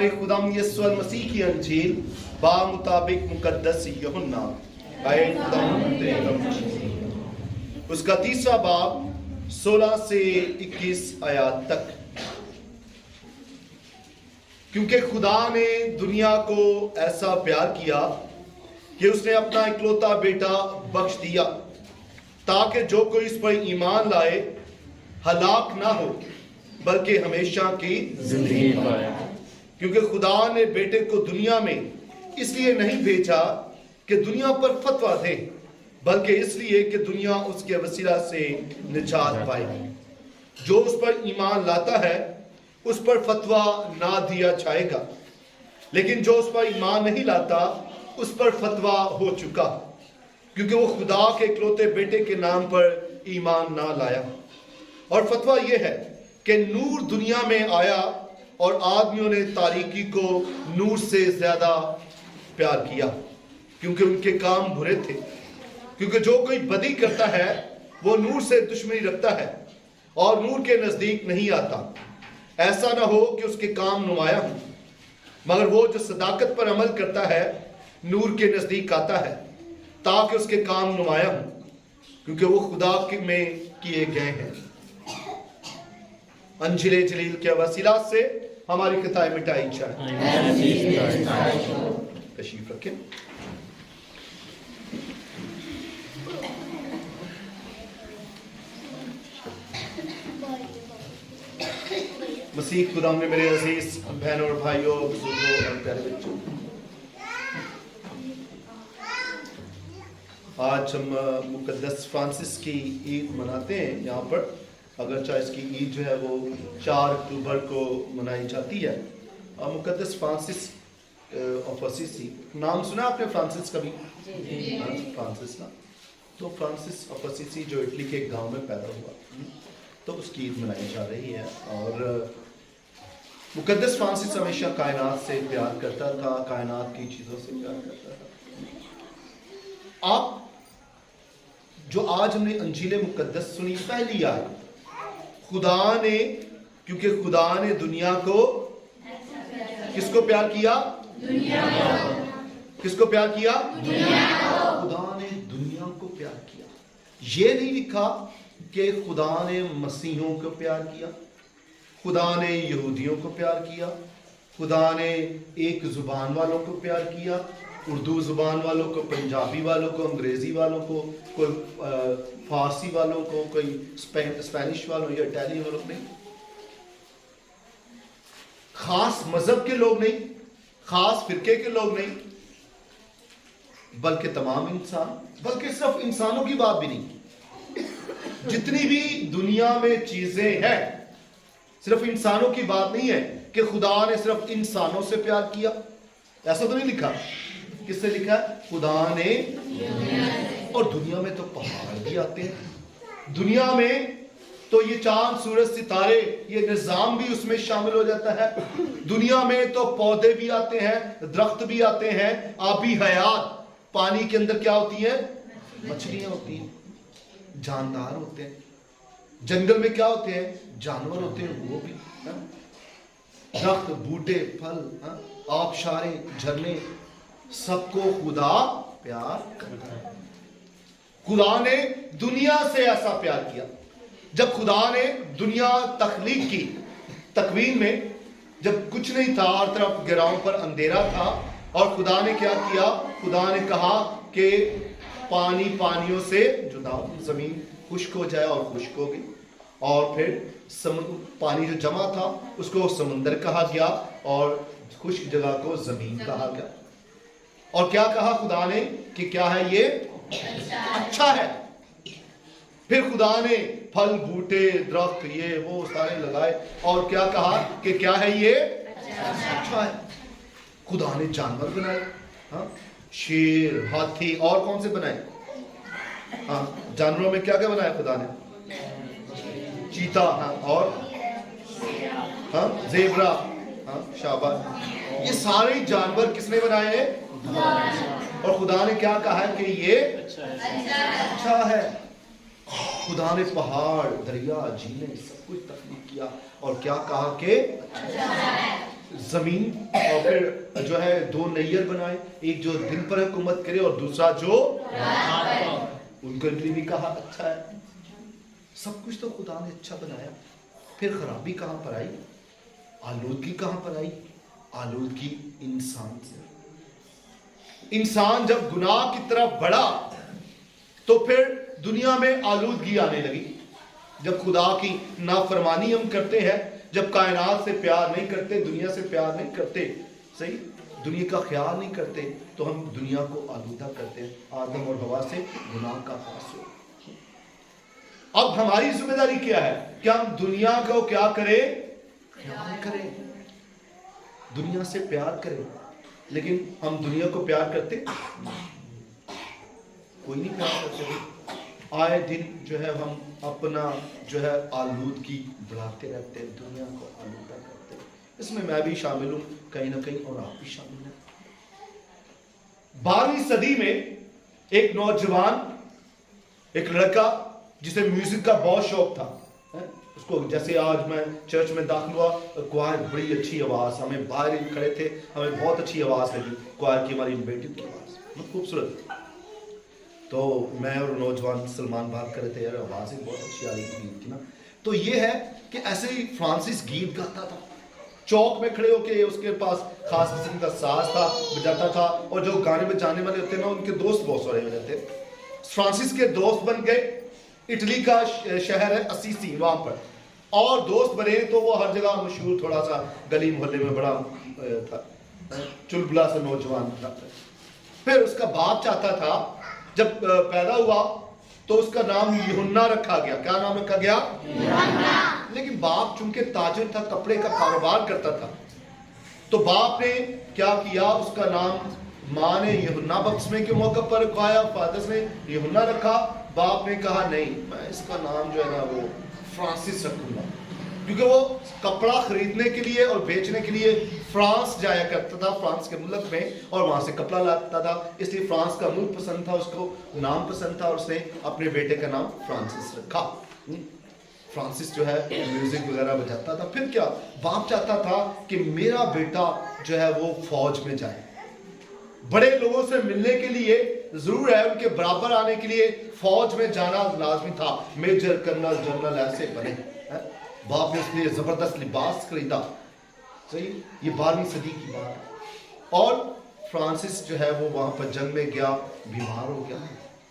ہمارے خدام یسوع المسیح کی انجیل بامطابق مقدس یوحنا اس کا 3 باب 16 سے 21 آیات تک. کیونکہ خدا نے دنیا کو ایسا پیار کیا کہ اس نے اپنا اکلوتا بیٹا بخش دیا تاکہ جو کوئی اس پر ایمان لائے ہلاک نہ ہو بلکہ ہمیشہ کی زندگی پائے. کیونکہ خدا نے بیٹے کو دنیا میں اس لیے نہیں بھیجا کہ دنیا پر فتویٰ دے بلکہ اس لیے کہ دنیا اس کے وسیلہ سے نجات پائے. جو اس پر ایمان لاتا ہے اس پر فتویٰ نہ دیا جائے گا، لیکن جو اس پر ایمان نہیں لاتا اس پر فتویٰ ہو چکا کیونکہ وہ خدا کے اکلوتے بیٹے کے نام پر ایمان نہ لایا. اور فتویٰ یہ ہے کہ نور دنیا میں آیا اور آدمیوں نے تاریکی کو نور سے زیادہ پیار کیا کیونکہ ان کے کام برے تھے. کیونکہ جو کوئی بدی کرتا ہے وہ نور سے دشمنی رکھتا ہے اور نور کے نزدیک نہیں آتا، ایسا نہ ہو کہ اس کے کام نمایاں ہوں. مگر وہ جو صداقت پر عمل کرتا ہے نور کے نزدیک آتا ہے تاکہ اس کے کام نمایاں ہوں کیونکہ وہ خدا میں کیے گئے ہیں. انجیل جلیل کے وسیلہ سے ہماری خطائیں مٹائی جائیں. تشریف رکھیں. مسیح خدا میں میرے عزیز بہنوں اور بھائیوں، بزرگوں اور پیارے بچوں، آج ہم مقدس فرانسس کی عید مناتے ہیں یہاں پر. اگرچہ اس کی عید جو ہے وہ 4 اکتوبر کو منائی جاتی ہے. اور مقدس فرانسس آف اسیسی، نام سنا آپ نے فرانسس کبھی؟ فرانسس نا، تو فرانسس آف اسیسی جو اٹلی کے ایک گاؤں میں پیدا ہوا، تو اس کی عید منائی جا رہی ہے. اور مقدس فرانسس ہمیشہ کائنات سے پیار کرتا تھا، کائنات کی چیزوں سے پیار کرتا تھا. آپ جو آج ہم نے انجیل مقدس سنی، پہلی آیت، خدا نے، کیونکہ خدا نے دنیا کو کس کو پیار کیا؟ دنیا کو. کس کو پیار کیا؟ دنیا کو. خدا نے دنیا کو پیار کیا. یہ نہیں لکھا کہ خدا نے مسیحوں کو پیار کیا، خدا نے یہودیوں کو پیار کیا، خدا نے ایک زبان والوں کو پیار کیا، اردو زبان والوں کو، پنجابی والوں کو، انگریزی والوں کو، کوئی فارسی والوں کو، کوئی اسپینش والوں یا اٹیلین والوں. نہیں، خاص مذہب کے لوگ نہیں، خاص فرقے کے لوگ نہیں، بلکہ تمام انسان. بلکہ صرف انسانوں کی بات بھی نہیں، جتنی بھی دنیا میں چیزیں ہیں صرف انسانوں کی بات نہیں ہے کہ خدا نے صرف انسانوں سے پیار کیا. ایسا تو نہیں لکھا. کس سے لکھا ہے؟ خدا نے. اور دنیا میں تو پہاڑ بھی آتے ہیں، دنیا میں تو یہ چاند سورج ستارے یہ نظام بھی اس میں شامل ہو جاتا ہے. دنیا میں تو پودے بھی آتے ہیں، درخت بھی آتے ہیں، آبی حیات، پانی کے اندر کیا ہوتی ہے؟ مچھلیاں ہوتی ہیں، جاندار ہوتے ہیں. جنگل میں کیا ہوتے ہیں؟ جانور ہوتے ہیں، وہ بھی. درخت، بوٹے، پھل، آبشاریں، جھرنے، سب کو خدا پیار کرتا ہے. خدا نے دنیا سے ایسا پیار کیا. جب خدا نے دنیا تخلیق کی، تکوین میں جب کچھ نہیں تھا، ہر طرف گراؤں پر اندھیرا تھا، اور خدا نے کیا کیا؟ خدا نے کہا کہ پانی پانیوں سے جدا ہو، زمین خشک ہو جائے، اور خشک ہو گئی. اور پھر پانی جو جمع تھا اس کو سمندر کہا گیا، اور خشک جگہ کو زمین کہا گیا. اور کیا کہا خدا نے کہ کیا ہے یہ؟ اچھا ہے. پھر خدا نے پھل، بوٹے، درخت، یہ وہ سارے لگائے، اور کیا کہا کہ کیا ہے یہ؟ اچھا ہے. خدا نے جانور بنائے، شیر، ہاتھی، اور کون سے بنائے؟ جانوروں میں کیا کیا بنایا خدا نے؟ چیتا، اور زیبرا، شاباش. یہ سارے جانور کس نے بنائے ہیں؟ اور خدا نے کیا کہا ہے کہ یہ اچھا ہے. خدا نے پہاڑ، دریا، جھیلیں، سب کچھ تخلیق کیا، اور کیا کہا کہ जमीन और फिर जो है दो नैयर बनाए, एक जो दिन पर हुकूमत करे और दूसरा जो रात पर। उनके लिए भी कहा अच्छा है। सब कुछ तो खुदा ने अच्छा बनाया, फिर खराबी कहां पर आई, आलूदगी कहां पर आई? आलूदगी इंसान से। इंसान जब गुनाह की तरफ बढ़ा तो फिर दुनिया में आलूदगी आने लगी। जब खुदा की नाफरमानी हम करते हैं, जब कायनात से प्यार नहीं करते, दुनिया से प्यार नहीं करते, सही दुनिया का ख्याल नहीं करते, तो हम दुनिया को आलूदा करते हैं। आदम और हवा से गुनाह का आगाज हुआ। अब हमारी जिम्मेदारी क्या है कि हम दुनिया को क्या करें? ख्याल करें, दुनिया से प्यार करें। लेकिन हम दुनिया को प्यार करते? कोई नहीं प्यार करते। आए दिन जो है हम अपना जो है आलूदगी बढ़ाते रहते हैं, दुनिया को आलूदा करते हैं। इसमें मैं भी शामिल हूं कहीं ना कहीं, और आप भी शामिल हैं। 12वीं सदी में एक नौजवान, एक लड़का जिसे म्यूजिक का बहुत शौक था, उसको जैसे आज मैं चर्च में दाखिल हुआ, क्वायर बड़ी अच्छी आवाज, हमें बाहर खड़े थे, हमें बहुत अच्छी आवाज लगी क्वायर की, हमारी बेटी की आवाज बहुत खूबसूरत। तो मैं और नौजवान सलमान बात कर रहे थे, यार आवाज ही बहुत अच्छी आ रही थी गीत की ना। तो ये है कि ऐसे ही फ्रांसिस गीत गाता था, चौक में खड़े होके, उसके पास खास किस्म का साज था, बजाता था, और जो गाने बजाने वाले होते ना, उनके दोस्त बहुत सारे हो जाते। फ्रांसिस के दोस्त बन गए, इटली का शहर है असीसी, वहां पर, और दोस्त बने तो वो हर जगह मशहूर, थोड़ा सा गली मोहल्ले में बड़ा था, चुलबुला सा नौजवान था। फिर उसका बाप चाहता था जब पैदा हुआ तो उसका नाम यूहन्ना रखा गया। क्या नाम रखा गया? यूहन्ना। लेकिन बाप चूंकि ताजिर था, कपड़े का कारोबार करता था, तो बाप ने क्या किया, उसका नाम माँ ने यूहन्ना बपतिस्मे के मौके पर रखवाया, फादर्स ने यूहन्ना रखा। बाप ने कहा नहीं, मैं इसका नाम जो है ना वो फ्रांसिस रखूंगा, क्योंकि वो कपड़ा खरीदने के लिए और बेचने के लिए फ्रांस जाया करता था, फ्रांस के मुल्क में, और वहां से कपड़ा लाता था। इसलिए फ्रांस का मुल्क पसंद था उसको, नाम पसंद था, और उसने अपने बेटे का नाम फ्रांसिस रखा। फ्रांसिस जो है म्यूजिक वगैरह बजाता था। फिर क्या, बाप चाहता था कि मेरा बेटा जो है वो फौज में जाए, बड़े लोगों से मिलने के लिए, जरूर है उनके बराबर आने के लिए फौज में जाना लाजमी था, मेजर कर्नल जनरल ऐसे बने। बाप ने उसके लिए जबरदस्त लिबास खरीदा, सही, ये 12वीं सदी की बात है। और फ्रांसिस जो है वो वहां पर जंग में गया, बीमार हो गया।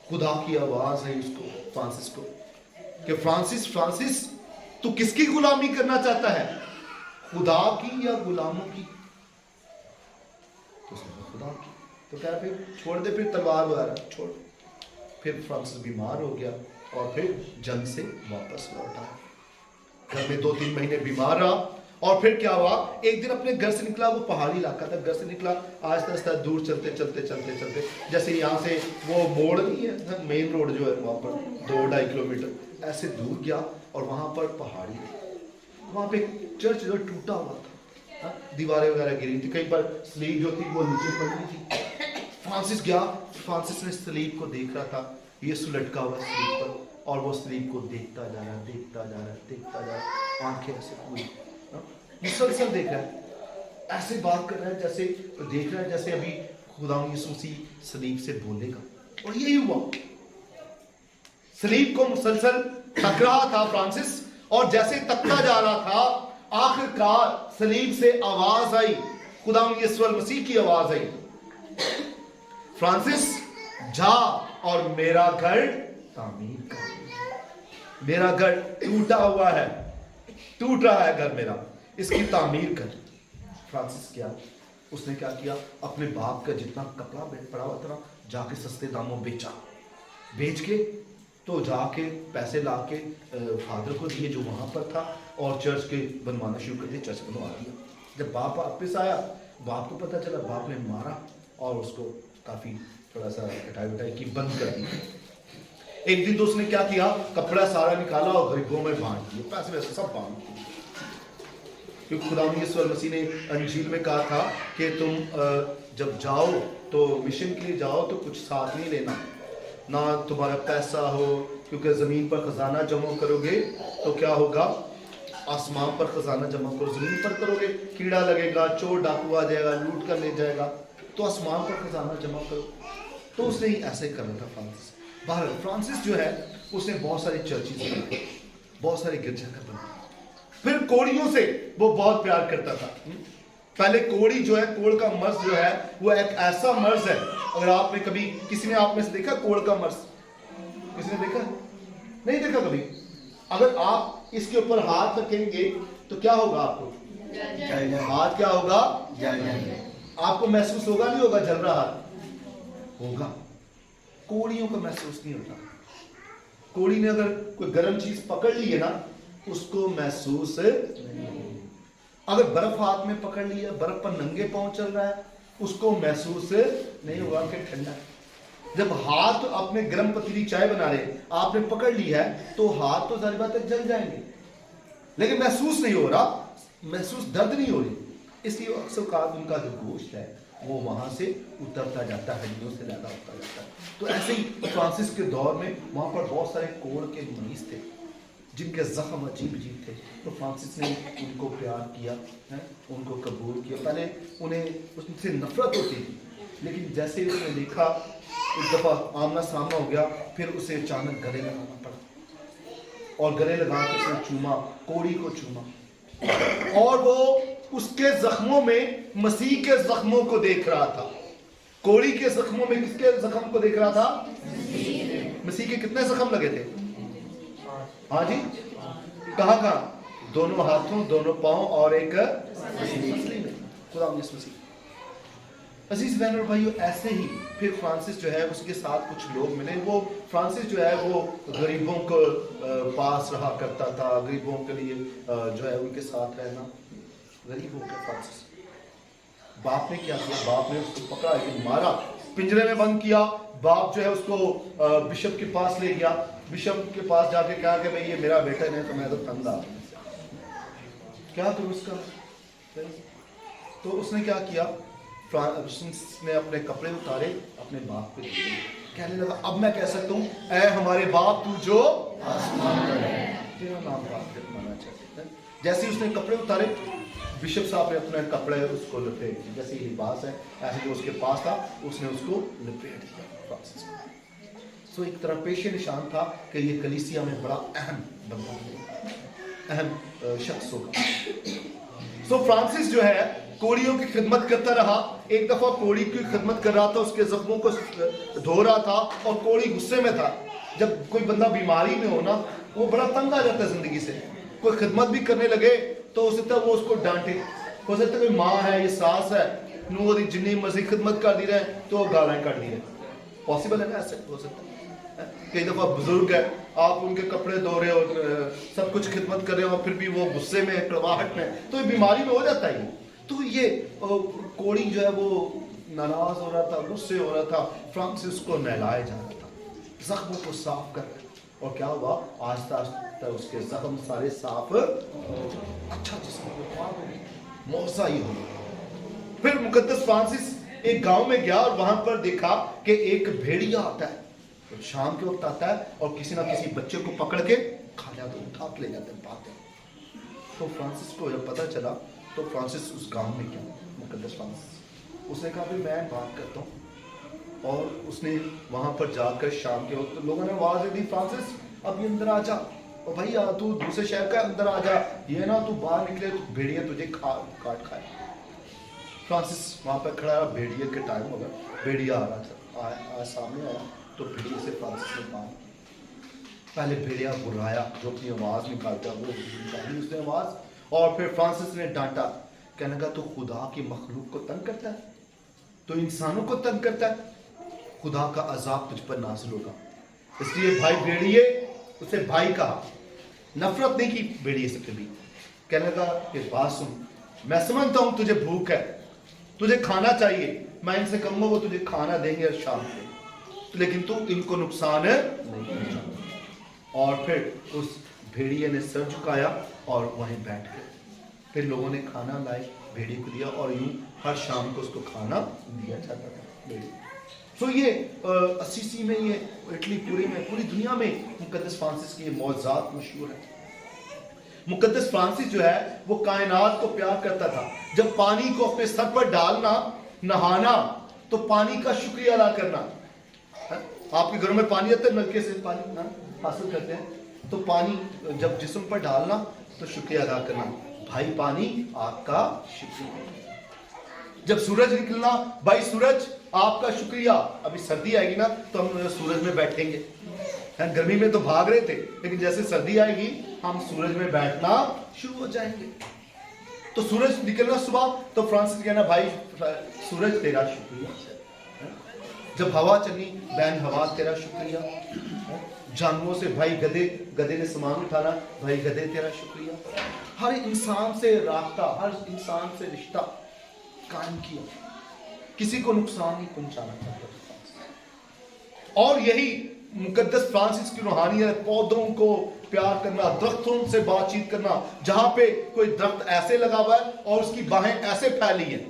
खुदा की आवाज है उसको, फ्रांसिस को, कि फ्रांसिस फ्रांसिस तू किसकी गुलामी करना चाहता है, खुदा की या गुलामों की? तो उसने कहा खुदा की। तो क्या फिर छोड़ दे, फिर तलवार वगैरह छोड़। फिर फ्रांसिस बीमार हो गया और फिर जंग से वापस लौटा, घर में 2-3 महीने बीमार रहा। और फिर क्या हुआ, एक दिन अपने घर से निकला, वो पहाड़ी इलाका था, घर से निकला, आहिस्ता आहिस्ता दूर चलते चलते चलते चलते, जैसे यहाँ से वो मोड़ नहीं है, मेन रोड जो है वहाँ पर 2-2.5 किलोमीटर ऐसे दूर गया, और वहाँ पर पहाड़ी थी, वहाँ पे चर्च जो टूटा हुआ था, दीवारें वगैरह गिरी थी, कहीं पर स्लीप जो थी वो नीचे पड़ गई थी। फ्रांसिस गया, फ्रांसिस ने स्लीप को देख रहा था, यीशु लटका हुआ स्लीप पर, और वो स्लीप को देखता जा रहा, देखता जा रहा, देखता जा रहा, आंखें ऐसे पूरी मुसलसल देख रहा है, ऐसे बात कर रहा है जैसे, देख रहा है जैसे अभी खुदा यीशु मसीह सलीब से बोलेगा। और यही हुआ, सलीब को मुसलसल तक रहा था फ्रांसिस, और जैसे तकता जा रहा था, आखिरकार सलीब से आवाज आई, खुदा यीशु मसीह की आवाज आई, फ्रांसिस जा और मेरा घर तामीर कर, मेरा घर टूटा हुआ है, टूट रहा है घर मेरा, इसकी तामीर कर। फ्रांसिस क्या, उसने क्या किया, अपने बाप का जितना कपड़ा पड़ा हुआ था ना, जाके सस्ते दामों बेचा, बेच के तो जाके पैसे लाके फादर को दिए जो वहां पर था, और चर्च के बनवाना शुरू कर दिया, चर्च बनवा दिया। जब बाप वापस आया, बाप को पता चला, बाप ने मारा और उसको काफी थोड़ा सा कटाई वटाई की, बंद कर दी। एक दिन तो उसने क्या किया, कपड़ा सारा निकाला और गरीबों में बांट दिया, पैसे वैसे सब बांट दिए, क्योंकि खुदा यीशु मसीह ने अंजील में कहा था कि तुम जब जाओ तो मिशन के लिए जाओ तो कुछ साथ नहीं लेना, ना तुम्हारा पैसा हो, क्योंकि जमीन पर खजाना जमा करोगे तो क्या होगा, आसमान पर खजाना जमा करो, जमीन पर करोगे कीड़ा लगेगा, चोर डाकू आ जाएगा, लूट कर ले जाएगा, तो आसमान पर खजाना जमा करो। तो उसने ही ऐसे करना था फ्रांसिस। बाहर फ्रांसिस जो है उसने बहुत सारी चर्चेज बनाई, बहुत सारे गिरजाघर बनाए। फिर कोड़ियों से वो बहुत प्यार करता था। पहले कोड़ी जो है, कोड़ का मर्ज जो है वो एक ऐसा मर्ज है, अगर आपने कभी, किसी ने आप में से देखा कोड़ का मर्ज? किसी ने देखा? नहीं देखा कभी? अगर आप इसके ऊपर हाथ रखेंगे तो क्या होगा? आपको हाथ क्या होगा? आपको महसूस होगा? नहीं होगा? जल रहा हाथ होगा। कोड़ियों को महसूस नहीं होता। कोड़ी ने अगर कोई गर्म चीज पकड़ ली है ना, उसको महसूस नहीं। अगर बर्फ हाथ में पकड़ लिया, बर्फ पर नंगे पांव चल रहा है, उसको महसूस नहीं होगा कि ठंडा है। जब हाथ अपने गर्म पतीली चाय बना रहे, आपने पकड़ ली है, तो हाथ तो जारी बात है जल जाएंगे, लेकिन महसूस नहीं हो रहा, महसूस दर्द नहीं हो रही। इसलिए अक्सर काज उनका जो गोश्त है वो वहां से उतरता जाता है, हड्डियों से ज्यादा होता जाता है। तो ऐसे ही फ्रांसिस के दौर में वहां पर बहुत सारे कोड़ के मरीज थे जिनके जख्म अजीब अजीब थे। तो फ्रांसिस ने उनको प्यार किया है, उनको कबूल किया। पहले उन्हें उनसे नफरत होती थी, लेकिन जैसे उसने देखा, एक दफा आमना सामना हो गया, फिर उसे अचानक गले लगाना पड़ा, और गले लगा के उसने चूमा, कोड़ी को चूमा, और वो उसके जख्मों में मसीह के जख्मों को देख रहा था। कोड़ी के जख्मों में किसके जख्म को देख रहा था? मसीह के कितने जख्म लगे थे? हाँ जी, कहाँ कहाँ? दोनों हाथों, दोनों पांव, और एक मसली में, खुदा मसीह। अजीज बहन और भाइयों, ऐसे ही फिर फ्रांसिस जो है उसके साथ कुछ लोग मिले। वो फ्रांसिस जो है वो गरीबों को पास रहा करता था, गरीबों के लिए जो है उनके साथ रहना। गरीब होकर फ्रांसिस, बाप ने क्या किया? बाप ने उसको पकड़ा कि मारा, पिंजरे में बंद किया। बाप जो है उसको बिशप के पास ले गया। बिशप के पास जाके कहा कि भाई ये मेरा बेटा नहीं तो मैं तो तंग आ, क्या करूं उसका? तो उसने क्या किया? फ्रांसिस ने अपने कपड़े उतारे, अपने बाप पे दिए, कहने लगा अब मैं कह सकता हूँ, ऐ हमारे बाप तू जो आसमान पर है, तेरा नाम माना चाहिए। जैसे ही उसने कपड़े उतारे, बिशप साहब ने अपने कपड़े उसको लपेट दिए, जैसे ही लिबास है ऐसे जो उसके पास था उसने उसको लपेट दिया फ्रांसिस को। सो एक तरह पेशे निशान था कि ये कलीसिया में बड़ा अहम बंदा, अहम शख्स होगा। सो फ्रांसिस जो है कोड़ियों की खिदमत करता रहा। एक दफा कोड़ी की खिदमत कर रहा था, उसके जख्मों को धो रहा था, और कोड़ी गुस्से में था। जब कोई बंदा बीमारी में हो ना, वो बड़ा तंग आ जाता है जिंदगी से। कोई खिदमत भी करने लगे तो हो सकता है वो उसको डांटे, हो सकता है कोई माँ है, ये सास है, नू जिन्नी मर्जी खिदमत कर दी रहे तो गालें काट दी रहे। पॉसिबल है ना? ऐसे हो सकता है। कई दफा बुजुर्ग है, आप उनके कपड़े धो रहे हो, सब कुछ खिदमत कर रहे हो, फिर भी वो गुस्से में, कड़वाहट में, तो ये बीमारी में हो जाता है। तो ये कोड़ी जो है वो नाराज हो रहा था, गुस्से हो रहा था। फ्रांसिस को नहलाया जा रहा था, जख्मों को साफ कर रहा, और क्या हुआ? आस्ता आस्ता उसके जख्म सारे साफ, अच्छा जिसम मौसा ही हो। फिर मुकद्दस फ्रांसिस एक गांव में गया और वहां पर देखा कि एक भेड़िया आता है, तो शाम के वक्त आता है और किसी ना किसी बच्चे को पकड़ के खा जाते, उठा के ले जाते, भागते। तो फ्रांसिस को जब पता चला, तो फ्रांसिस उस गांव में गया, मुकद्दस फ्रांसिस, उसने कहा भाई मैं बात करता हूँ। और उसने वहां पर जाकर शाम के वक्त लोगों ने आवाज दी, फ्रांसिस अभी अंदर आ जा, और भाई तू दूसरे शहर का, अंदर आ जा, ये ना तू बाहर निकले तो भेड़िया तुझे काट खाए। फ्रांसिस वहां पर खड़ा रहा, भेड़िए के टाइम हो गया, भेड़िया आ रहा था, सामने आया तो भेड़िए से फ्रांसिस ने कहा, पहले भेड़िया बुलाया जो अपनी आवाज निकालता, वो निकाली उसने आवाज, और फिर फ्रांसिस ने डांटा, कहने लगा तो खुदा की मखलूक को तंग करता है, तो इंसानों को तंग करता है, खुदा का अजाब तुझ पर नाज़िल होगा। इसलिए भाई भेड़िए, उसे भाई कहा, नफरत नहीं की भेड़िए से कभी। कहने लगा कि बात सुन, मैं समझता हूं तुझे भूख है, तुझे खाना चाहिए, मैं इनसे कहूंगा वो तुझे खाना देंगे शाम को, लेकिन तू इनको नुकसान नहीं पहुंचा। और फिर उस भेड़िए ने सर झुकाया और वहीं बैठ गए। फिर लोगों ने खाना लाए, भेड़िए को दिया, और यूं हर शाम को उसको खाना दिया जाता था। तो ये असीसी में, ये इटली पूरी में, पूरी दुनिया में मुकद्दस फ्रांसिस की ये मौजज़ात मशहूर है। मुकद्दस फ्रांसिस जो है वो कायनात को प्यार करता था। जब पानी को अपने सर पर डालना, नहाना, तो पानी का शुक्रिया अदा करना। आपके घरों में पानी आता है, नलके से पानी हासिल करते हैं, तो पानी जब जिस्म पर डालना तो शुक्रिया अदा करना, भाई पानी आपका शुक्रिया। जब सूरज निकलना, भाई सूरज आपका शुक्रिया। अभी सर्दी आएगी ना तो हम सूरज में बैठेंगे, गर्मी में तो भाग रहे थे, लेकिन जैसे सर्दी आएगी हम सूरज में बैठना शुरू हो जाएंगे। तो सूरज निकलना सुबह, तो फ्रांसिस कहना भाई सूरज तेरा शुक्रिया। जब हवा चली, बहन हवा तेरा शुक्रिया। जानवरों से भाई गधे, गधे ने सामान उठाना, भाई गधे तेरा शुक्रिया। हर इंसान से रास्ता, हर इंसान से रिश्ता कायम किया, किसी को नुकसान नहीं पहुंचाना चाहता। और यही मुकद्दस फ्रांसिस की रूहानियत, पौधों को प्यार करना, दरख्तों से बातचीत करना। जहां पे कोई दरख्त ऐसे लगा हुआ है और उसकी बाहें ऐसे फैली हैं,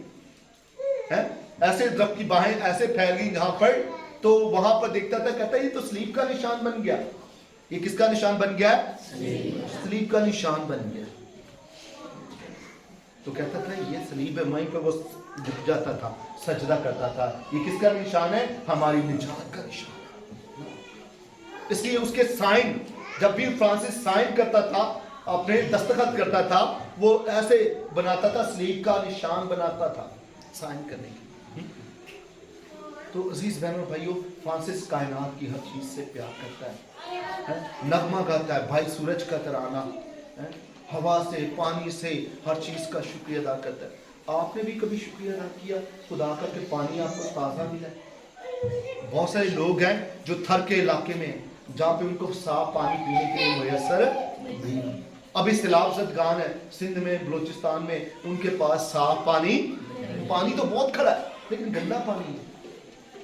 ऐसे दरख्त की बाहें ऐसे फैल गई जहां पर, तो वहां पर देखता था, कहता है ये तो सलीब का निशान बन गया। ये किसका निशान बन गया? सलीब का निशान बन गया। तो कहता था ये सलीब है, वहीं पे वो झुक जाता था, सजदा करता था। ये किसका निशान है? हमारी निजात का निशान। इसलिए उसके साइन, जब भी फ्रांसिस साइन करता था, अपने दस्तखत करता था, वो ऐसे बनाता था, सलीब का निशान बनाता था साइन करने के। तो अजीज बहनों भाइयों, फ्रांसिस कायनात की हर चीज से प्यार करता है, नगमा गाता है, भाई सूरज का तराना, हवा से, पानी से, हर चीज का शुक्रिया अदा करता है। आपने भी कभी शुक्रिया अदा किया खुदा का कि पानी आपको ताज़ा मिला है? बहुत सारे लोग हैं जो थर के इलाके में, जहाँ पे उनको साफ पानी पीने के लिए मुयसर नहीं। अभी सैलाब-ज़दगान है सिंध में, बलूचिस्तान में, उनके पास साफ पानी तो बहुत खड़ा है लेकिन गंदा पानी है।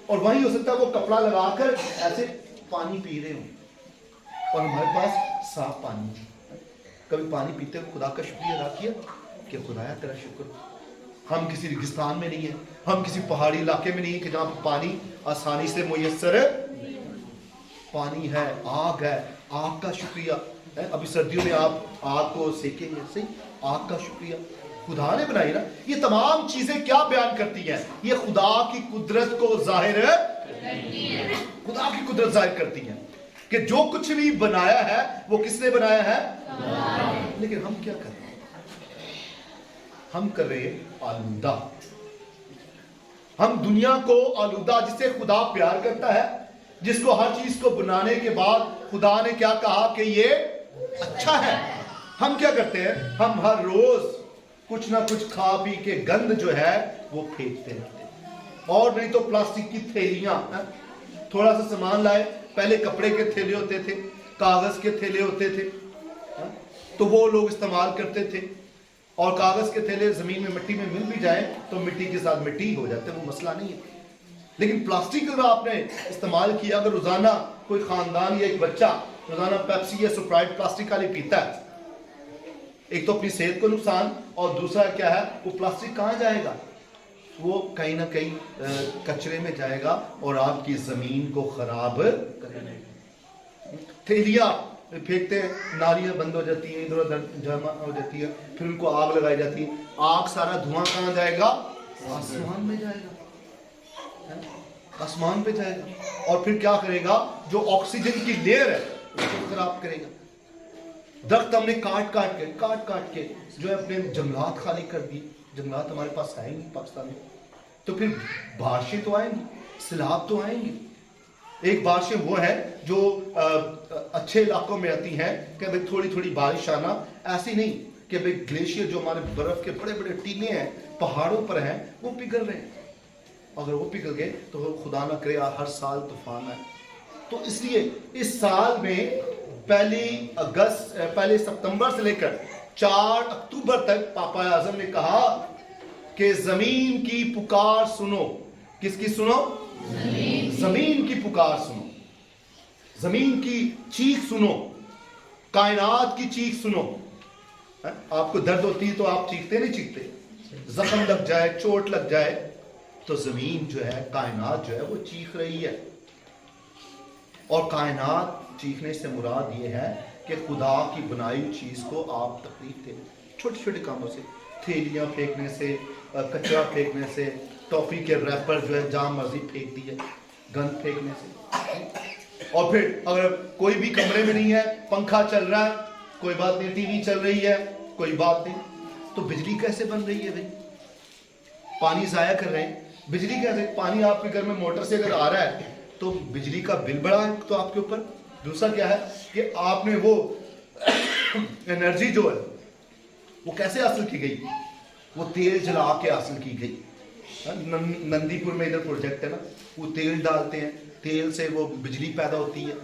और वहीं हो सकता है वो कपड़ा लगाकर ऐसे पानी पी रहे हो और हमारे पास साफ पानी है। कभी पानी पीते हुए खुदा का शुक्रिया अदा किया कि खुदाया तेरा शुक्र, हम किसी रेगिस्तान में नहीं है, हम किसी पहाड़ी इलाके में नहीं है कि जहाँ पर पानी आसानी से मुयस्सर पानी है, आग है, आग का शुक्रिया है। अभी सर्दियों में आप आग को सेकेंगे, सही, आग का शुक्रिया खुदा ने बनाई ना। ये तमाम चीजें क्या बयान करती हैं? ये खुदा की कुदरत को जाहिर करती है, खुदा की कुदरत जाहिर करती है कि जो कुछ भी बनाया है वो किसने बनाया है। लेकिन हम क्या कर रहे हैं? हम कर रहे हैं आलूदा। हम दुनिया को आलूदा, जिसे खुदा प्यार करता है, जिसको हर चीज को बनाने के बाद खुदा ने क्या कहा कि ये अच्छा है, हम क्या करते हैं? हम हर रोज कुछ ना कुछ खा पी के गंद जो है वो फेंकते रहते हैं। और नहीं तो प्लास्टिक की थैलियां, थोड़ा सा सामान लाए, पहले कपड़े के थैले होते थे, कागज के थैले होते थे, तो वो लोग इस्तेमाल करते थे। और कागज के थैले जमीन में, मिट्टी में मिल भी जाए तो मिट्टी के साथ मिट्टी हो जाते, वो मसला नहीं है। लेकिन प्लास्टिक अगर आपने इस्तेमाल किया, अगर रोजाना कोई खानदान या एक बच्चा रोजाना पेप्सी या स्प्राइट प्लास्टिक वाली पीता है, एक तो अपनी सेहत को नुकसान, और दूसरा क्या है, वो प्लास्टिक कहाँ जाएगा? वो कहीं ना कहीं कचरे में जाएगा और आपकी जमीन को खराब करेगा। थैलियां फेंकते हैं, नालियां बंद हो जाती है, इधर उधर जमा हो जाती है, फिर उनको आग लगाई जाती है। आग, सारा धुआं कहाँ जाएगा? आसमान में जाएगा, आसमान पे जाएगा। और फिर क्या करेगा? जो ऑक्सीजन की लेयर है उसको खराब करेगा। दरख्त हमने काट काट के जो है अपने जंगलात खाली कर दिए। जंगलात हमारे पास आएंगे पाकिस्तान में, तो फिर बारिशें तो आएंगी, सैलाब तो आएंगे। एक बारिशें वो है जो अच्छे इलाकों में आती हैं कि भाई थोड़ी थोड़ी बारिश आना, ऐसी नहीं कि भाई ग्लेशियर जो हमारे बर्फ के बड़े बड़े टीले हैं पहाड़ों पर हैं वो पिघल रहे हैं। अगर वो पिघल गए तो खुदा ना करे हर साल तूफान आए। तो इसलिए इस साल में पहले सितंबर से लेकर 4 अक्टूबर तक पापा आजम ने कहा कि जमीन की पुकार सुनो। किसकी सुनो? जमीन की पुकार सुनो, जमीन की चीख सुनो, कायनात की चीख सुनो। आपको दर्द होती है तो आप चीखते नहीं चीखते? जख्म लग जाए, चोट लग जाए तो जमीन जो है, कायनात जो है वो चीख रही है। और कायनात चीखने से मुराद ये है कि खुदा की बनाई हुई चीज़ को आप तकलीफ दे, छोटे छोटे कामों से, थैलियाँ फेंकने से, कचरा फेंकने से, टॉफ़ी के रैपर जो है जहाँ मर्जी फेंक दिए, गंद फेंकने से। और फिर अगर कोई भी कमरे में नहीं है, पंखा चल रहा है, कोई बात नहीं, टीवी चल रही है, कोई बात नहीं, तो बिजली कैसे बन रही है भाई? पानी ज़ाया कर रहे हैं, बिजली कैसे? पानी आपके घर में मोटर से अगर आ रहा है तो बिजली का बिल बढ़ा है तो आपके ऊपर। दूसरा क्या है कि आपने वो एनर्जी जो है वो कैसे हासिल की गई? वो तेल जला के हासिल की गई। नंदीपुर में इधर प्रोजेक्ट है ना, वो तेल डालते हैं, तेल से वो बिजली पैदा होती है,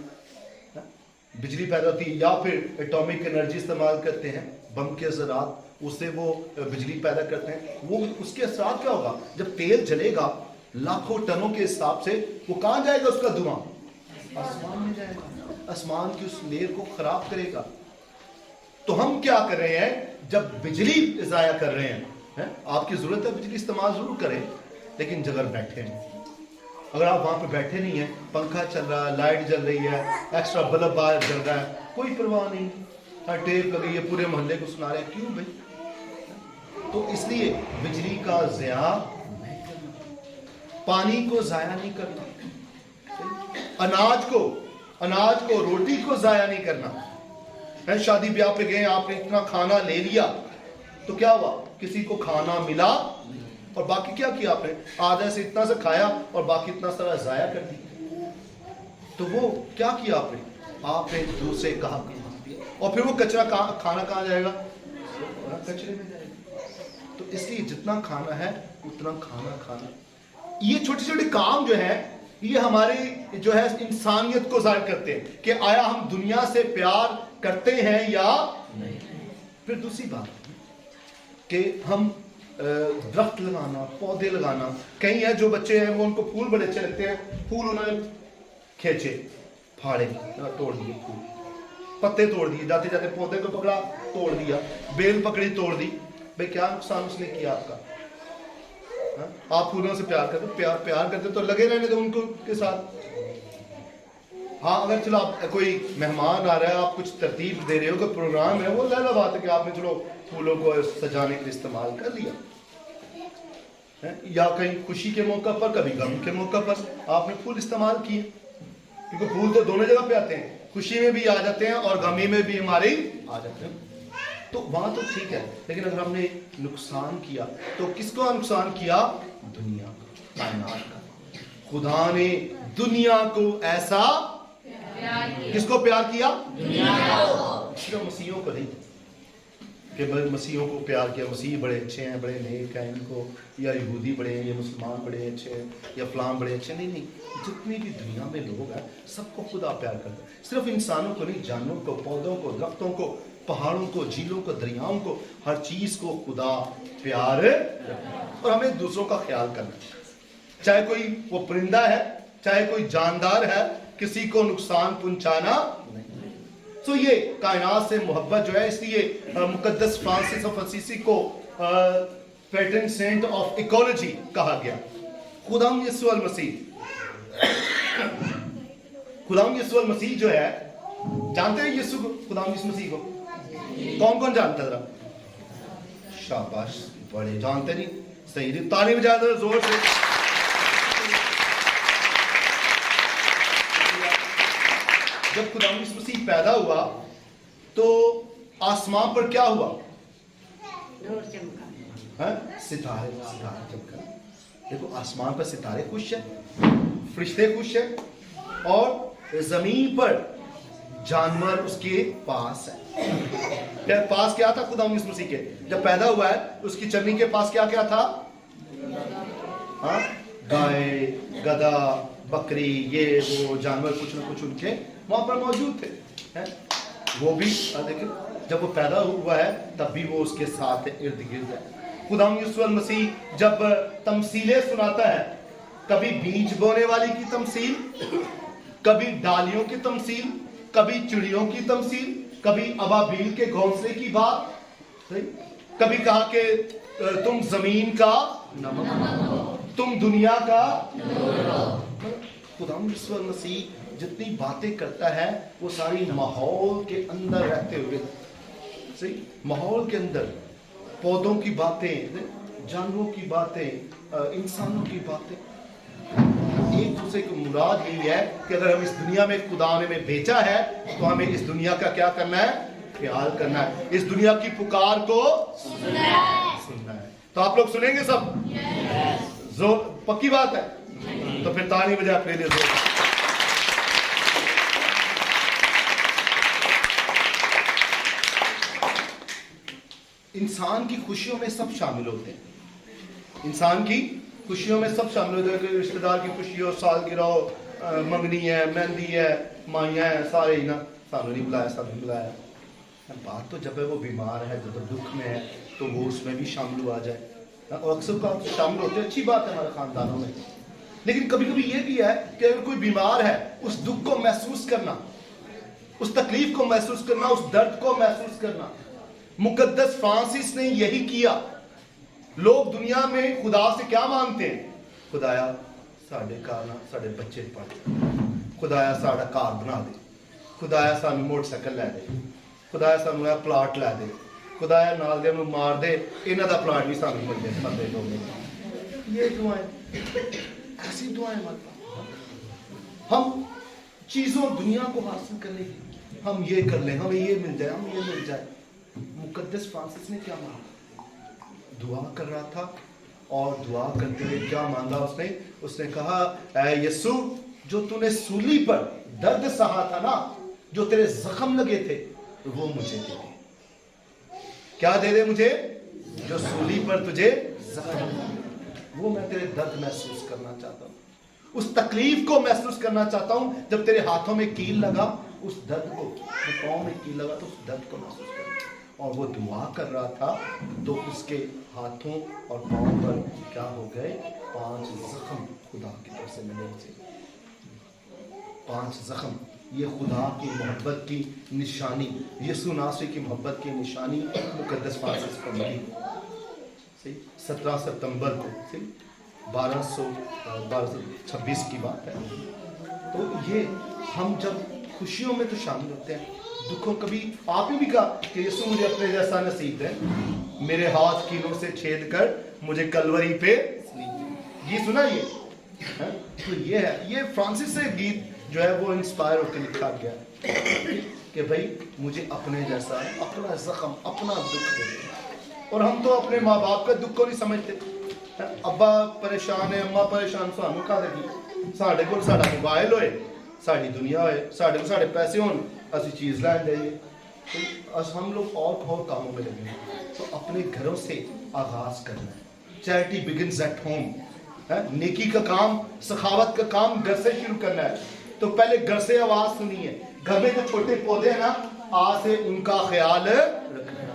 बिजली पैदा होती है। या फिर एटॉमिक एनर्जी इस्तेमाल करते हैं, बम के ज़रात, उससे वो बिजली पैदा करते हैं। वो उसके असरात क्या होगा? जब तेल जलेगा लाखों टनों के हिसाब से, वो कहाँ जाएगा? उसका धुआं आसमान में जाएगा, आसमान की उस लेयर को खराब करेगा। तो हम क्या कर रहे हैं जब बिजली ज़ाया कर रहे हैं? आपकी ज़रूरत है बिजली इस्तेमाल ज़रूर करें, लेकिन जगह बैठे हैं, अगर आप वहाँ पे बैठे नहीं है, पंखा चल रहा है, लाइट जल रही है, एक्स्ट्रा बल्ब बाहर जल रहा है, कोई परवाह नहीं, टेप लगी है, पूरे मोहल्ले को सुना रहे हैं, क्यों भाई? तो इसलिए बिजली का ज़िया नहीं करना, पानी को ज़ाया नहीं करना, अनाज को रोटी को ज़ाया नहीं करना है। शादी ब्याह पे गए, आपने इतना खाना ले लिया तो क्या हुआ? किसी को खाना मिला और बाकी क्या किया आपने? आधा से इतना से खाया और बाकी इतना सारा ज़ाया कर दिया। तो वो क्या किया आपने? आपने दूसरे कहा दिया, और फिर वो कचरा खाना कहाँ जाएगा? कचरे में जाएगा। तो इसलिए जितना खाना है उतना खाना। ये छोटे छोटे काम जो है, ये हमारी जो है इंसानियत को जाहिर करते हैं कि आया हम दुनिया से प्यार करते हैं या नहीं। फिर दूसरी बात कि हम दरख्त लगाना, पौधे लगाना, कहीं है जो बच्चे हैं वो, उनको फूल बड़े अच्छे लगते हैं, फूल उन्होंने खींचे, फाड़े, तोड़ दिए, फूल पत्ते तोड़ दिए, जाते जाते पौधे को पकड़ा, तोड़ दिया, बेल पकड़ी, तोड़ दी। भाई क्या नुकसान उसने किया आपका? आप फूलों से प्यार करते, प्यार करते तो लगे रहने दो उनको के साथ। हाँ, अगर चलो आप कोई मेहमान आ रहा है, आप कुछ तरतीब दे रहे हो, कोई प्रोग्राम है, वो लहला बात है कि आपने चलो फूलों को सजाने के लिए इस्तेमाल कर लिया है? या कहीं खुशी के मौका पर, कभी गम के मौका पर आपने फूल इस्तेमाल किए, क्योंकि फूल तो दोनों जगह पे आते हैं, खुशी में भी आ जाते हैं और गमी में भी हमारे आ जाते हैं। तो वहां तो ठीक है, लेकिन अगर हमने नुकसान किया तो किसको नुकसान किया? दुनिया को, कायनात का। खुदा ने दुनिया को ऐसा किसको प्यार किया? दुनिया को। सिर्फ मसीहों को नहीं कि मसीहों को प्यार किया, मसीह बड़े अच्छे हैं, बड़े नेक हैं इनको, या यहूदी बड़े हैं, या मुसलमान बड़े अच्छे हैं, या फलां बड़े अच्छे, नहीं, जितनी भी दुनिया में लोग हैं सबको खुदा प्यार करता है। सिर्फ इंसानों को नहीं, जानवरों को, पौधों को, दरख्तों को, पहाड़ों को, झीलों को, दरियाओं को, हर चीज को खुदा प्यार। और हमें दूसरों का ख्याल करना, चाहे कोई वो परिंदा है, चाहे कोई जानदार है, किसी को नुकसान पहुंचाना नहीं। तो ये कायनात से मोहब्बत जो है, इसलिए मुकद्दस फ्रांसिस ऑफ असीसी को पैटर्न सेंट ऑफ इकोलॉजी कहा गया। खुदाम यीशु अल मसीह जो है, जानते हैं यीशु को, खुदाम यीशु मसीह को? कौन कौन जानता था? शाबाश, बड़े जानते नहीं, सही, ताली बजा दो जोर से। जब खुदा यीशु मसीह पैदा हुआ तो आसमान पर क्या हुआ? सितारे चमका। देखो, आसमान पर सितारे खुश है, फरिश्ते खुश है, और जमीन पर जानवर उसके पास है। पास क्या था खुदा यीशु मसीह के? जब पैदा हुआ है उसकी चर्नी के पास क्या क्या था? हाँ, गाय, गधा, बकरी, ये वो जानवर कुछ ना कुछ उनके वहां पर मौजूद थे, है? वो भी देखिए, जब वो पैदा हुआ है तब भी वो उसके साथ इर्द गिर्द है। खुदा यीशु मसीह जब तमसीलें सुनाता है, कभी बीज बोने वाली की तमसील, कभी डालियों की तमसील, कभी चिड़ियों की तमसील, कभी अबाबील के घोंसले की बात, कभी कहा कि तुम जमीन का नमक, तुम दुनिया का। खुदा यीशु मसीह जितनी बातें करता है वो सारी माहौल के अंदर रहते हुए, सही माहौल के अंदर, पौधों की बातें, जानवरों की बातें, इंसानों की बातें, एक दूसरे की मुराद यही है कि अगर हम इस दुनिया में खुदा ने हमें भेजा है तो हमें इस दुनिया का क्या करना है, ख्याल करना है, इस दुनिया की पुकार को सुनना है। तो आप लोग सुनेंगे सब? जोर, पक्की बात है? तो फिर ताली बजा अपने लिए जोर। इंसान की खुशियों में सब शामिल होते हैं, इंसान की खुशियों में सब शामिल होते हैं। रिश्तेदार की खुशी हो, सालगिरह हो, मंगनी है, मेहंदी है, माइयाँ हैं, सारे ही ना, सानू नहीं बुलाया, सब नहीं बुलाया। बात तो जब है वो बीमार है, जब दुख में है तो वो उसमें भी शामिल आ जाए, और अक्सर का शामिल होते हैं, अच्छी बात है हमारे खानदानों में। लेकिन कभी कभी ये भी है कि अगर कोई बीमार है, उस दुख को महसूस करना, उस तकलीफ को महसूस करना, उस दर्द को महसूस करना। मुकद्दस फ्रांसिस ने यही किया। लोग दुनिया में खुदा से क्या मांगते हैं? खुदाया साढ़े घर ना साढ़े बच्चे पढ़, खुदाया साढ़ा घर बना दे, खुदाया सानू मोटरसाइकिल लै दे, खुदाया सानू यह प्लाट लै दे, खुदाया नाल दे नूं मार दे, इन्हां दा प्लाट भी सानू मिल जाए, बंदे लोग। ये दुआएं, ऐसी दुआएं मत। हम चीजों दुनिया को हासिल करने की, हम ये कर लें, हमें ये मिल जाए, हम ये मिल जाए। मुकद्दस फ्रांसिस ने क्या मांगा? दुआ कर रहा था, और दुआ करते हुए क्या मांगा उसने? उसने कहा, ऐ यीशु, जो तूने सूली पर दर्द सहा था ना, जो तेरे जख्म लगे थे, वो मुझे दे दे। क्या दे दे मुझे? जो सूली पर तुझे जख्म, वो मैं तेरे दर्द महसूस करना चाहता हूँ, उस तकलीफ को महसूस करना चाहता हूँ। जब तेरे हाथों में कील लगा, उस दर्द को, पाँव में कील लगा तो उस दर्द को महसूस करना। और वो दुआ कर रहा था तो उसके हाथों और पाँव पर क्या हो गए? 5 जख्म खुदा की तरफ से मिले उसे, 5 जख्म। ये खुदा की मोहब्बत की निशानी, यीशु नासरी की मोहब्बत की निशानी मुकद्दस फ्रांसिस को मिली। सही 17 सितंबर को, सही 1226 की बात है। तो ये हम जब खुशियों में तो शामिल होते हैं, दुखों, कभी आपने भी कहा कि यीशु मुझे अपने जैसा नसीब है, मेरे हाथ कीलों से छेद कर मुझे कलवरी पे, ये सुना ये है? तो ये है, ये फ्रांसिस से गीत जो है वो इंस्पायर होकर लिखा गया है कि भाई मुझे अपने जैसा, अपना जख्म, अपना दुख दे। और हम तो अपने माँ बाप का दुख को नहीं समझते। अब्बा परेशान है, अम्मा परेशान, सानू कहा लगी, साढ़े को साढ़ा मोबाइल होए, साड़ी दुनिया होए, साढ़े को साढ़े पैसे होन, असी चीज़ लैन जाइए, तो हम लोग और कामों में लगे हैं। तो अपने घरों से आगाज करना है। Charity begins at home. नेकी का काम, सखावत का काम घर से शुरू करना है। तो पहले घर से आवाज सुनिए। घर में जो छोटे पौधे हैं ना, आज से उनका ख्याल रखना है।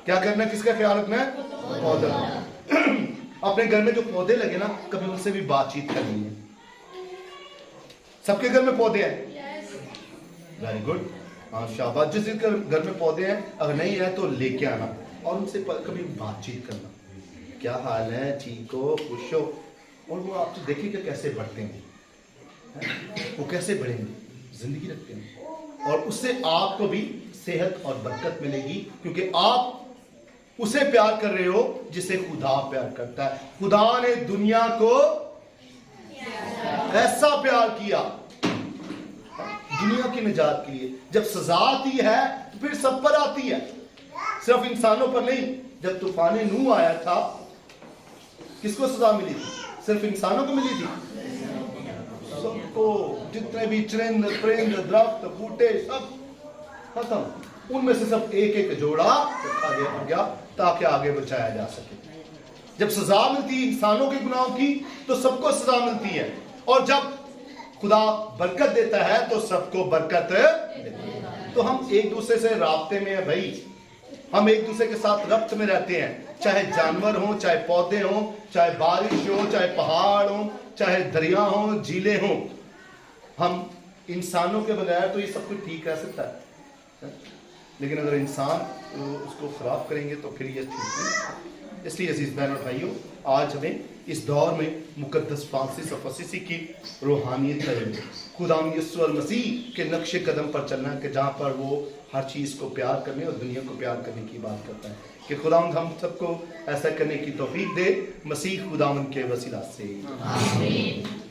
क्या करना है? किसका ख्याल रखना है? पौधा। अपने घर में जो पौधे लगे ना, कभी उनसे भी बातचीत करनी है। सबके घर में पौधे हैं? वेरी गुड, हाँ शाबाश। जिस घर में पौधे हैं, अगर नहीं है तो लेके आना और उनसे कभी बातचीत करना। क्या हाल है, ठीक हो, खुश हो? और वो आपसे देखेंगे कैसे बढ़ते हैं, वो कैसे बढ़ेंगे, जिंदगी रखते हैं। और उससे आपको भी सेहत और बरकत मिलेगी, क्योंकि आप उसे प्यार कर रहे हो जिसे खुदा प्यार करता है। खुदा ने दुनिया को ऐसा प्यार किया दुनिया की निजात के लिए। जब सजा आती है तो फिर सब पर आती है, सिर्फ इंसानों पर नहीं। जब तूफान नूह आया था, किसको सजा मिली थी? सिर्फ इंसानों को मिली थी? सबको, जितने भी चरिंद परिंद, दरख्त, बूटे, सब खत्म। उनमें से सब एक एक जोड़ा रखा गया ताकि आगे बचाया जा सके। जब सजा मिलती है इंसानों के गुनाहों की, तो सबको सजा मिलती है। और जब खुदा बरकत देता है तो सबको बरकत देता है। तो हम एक दूसरे से राब्ते में है भाई, हम एक दूसरे के साथ रब्त में रहते हैं। चाहे जानवर हो, चाहे पौधे हो, चाहे बारिश हो, चाहे पहाड़ हो, चाहे दरिया हो, झीलें हो। हम इंसानों के बगैर तो ये सब कुछ ठीक रह सकता है? لیکن اگر انسان اس کو خراب کریں گے تو پھر یہ ٹھیک نہیں. اس لیے عزیز بہن اور بھائیوں، آج ہمیں اس دور میں مقدس فرانسس آف اسیسی کی روحانیت کریں گے، خدا یسوع المسیح کے نقش قدم پر چلنا ہے کہ جہاں پر وہ ہر چیز کو پیار کرنے اور دنیا کو پیار کرنے کی بات کرتا ہے. کہ خداوند ہم سب کو ایسا کرنے کی توفیق دے، مسیح خداوند کے وسیلہ سے آمین.